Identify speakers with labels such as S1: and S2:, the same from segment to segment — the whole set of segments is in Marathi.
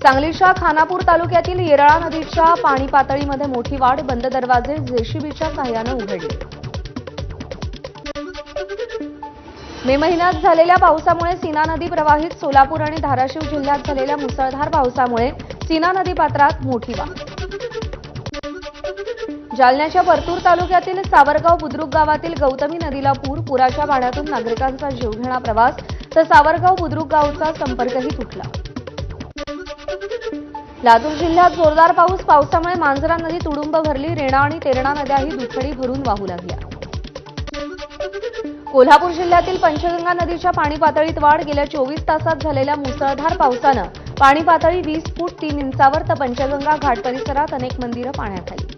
S1: सांगलीच्या खानापूर तालुक्यातील येरळा नदीच्या पाणी पातळीमध्ये मोठी वाढ, बंद दरवाजे जेसीबीच्या सहाय्याने उघडले। मे महिन्यात झालेल्या पावसामुळे सीना नदी प्रवाहित, सोलापूर आणि धाराशिव जिल्ह्यात झालेल्या मुसळधार पावसामुळे सीना नदी पात्रात मोठी वाढ। जालन्याच्या परतूर तालुक्यातील सावरगाव बुद्रुक गावातील गौतमी नदीला पूर, पुराच्या पाण्यातून नागरिकांचा जीवघेणा प्रवास, तर सावरगाव बुद्रुक गावचा संपर्कही तुटला। लातूर जिल्ह्यात जोरदार पावसामुळे मांजरा नदी तुडुंब भरली, रेणा आणि तेरणा नद्याही दुथडी भरून वाहू लागल्या। कोल्हापूर जिल्ह्यातील पंचगंगा नदीच्या पाणी पातळीत वाढ, गेल्या 24 तासात झालेल्या मुसळधार पावसानं पाणी पातळी 20 फूट 3 इंचावर, तर पंचगंगा घाट परिसरात अनेक मंदिरं पाण्यात आली।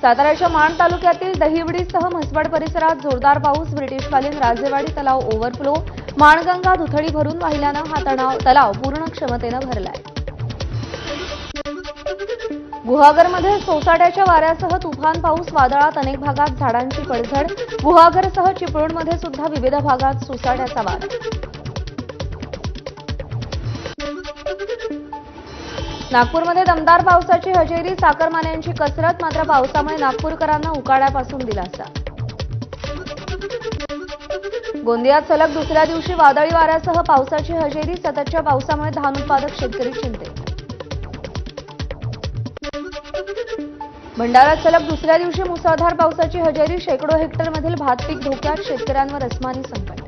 S1: साताऱ्याच्या माण तालुक्यातील दहिवडीसह म्हसवड परिसरात जोरदार पाऊस, ब्रिटिशकालीन राजेवाडी तलाव ओव्हरफ्लो, माणगंगा दुथडी भरून वाहिल्यानं हा तलाव पूर्ण क्षमतेनं भरलाय। गुहागरमध्ये सोसाट्याच्या वाऱ्यासह तुफान पाऊस, वादळात अनेक भागात झाडांची पडझड, गुहागरसह चिपळूणमध्ये सुद्धा विविध भागात सोसाट्याचा वारा। नागपूरमध्ये दमदार पावसाची हजेरी, चाकरमान्यांची कसरत, मात्र पावसामुळे नागपूरकरांना उकाड्यापासून दिलासा। गोंदियात सलग दुसऱ्या दिवशी वादळी वाऱ्यासह पावसाची हजेरी, सततच्या पावसामुळे धान उत्पादक शेतकरी चिंतेत। भंडाऱ्यात सलग दुसऱ्या दिवशी मुसळधार पावसाची हजेरी, शेकडो हेक्टरमधील भात पीक धोक्यात, शेतकऱ्यांवर अस्मानी संकट।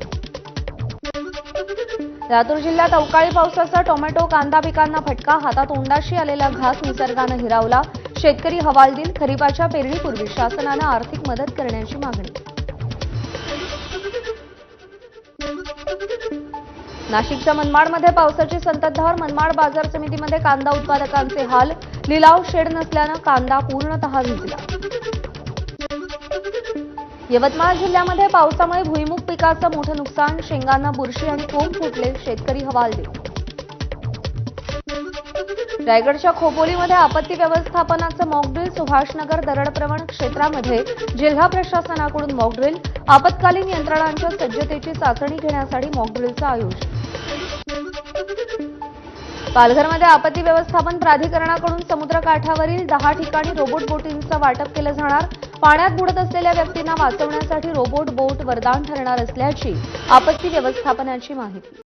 S1: लातूर जिल्ह्यात अवकाळी पावसाचा टोमॅटो, कांदा पिकांना फटका, हातातोंडाशी आलेला घास निसर्गानं हिरावला, शेतकरी हवालदिल, खरीपाच्या पेरणीपूर्वी शासनानं आर्थिक मदत करण्याची मागणी। नाशिकच्या मनमाडमध्ये पावसाची संततधार, मनमाड बाजार समितीमध्ये कांदा उत्पादकांचे हाल, लिलाव शेड नसल्यानं कांदा पूर्णतः भिजला। यवतमाळ जिल्ह्यामध्ये पावसामुळे भुईमूग पिकाचं मोठं नुकसान, शेंगांना बुरशी आणि कोंब फुटले, शेतकरी हवालदिल। रायगडच्या खोपोलीमध्ये आपत्ती व्यवस्थापनाचं मॉकड्रिल, सुभाषनगर दरडप्रवण क्षेत्रामध्ये जिल्हा प्रशासनाकडून मॉकड्रिल, आपत्कालीन यंत्रणांच्या सज्जतेची चाचणी घेण्यासाठी मॉकड्रिलचं आयोजन। पालघरमध्ये आपत्ती व्यवस्थापन प्राधिकरणाकडून समुद्रकाठावरील 10 ठिकाणी रोबोट बोटींचं वाटप केलं जाणार, पाण्यात बुडत असलेल्या व्यक्तींना वाचवण्यासाठी रोबोट बोट वरदान ठरणार असल्याची आपत्ती व्यवस्थापनाची माहिती।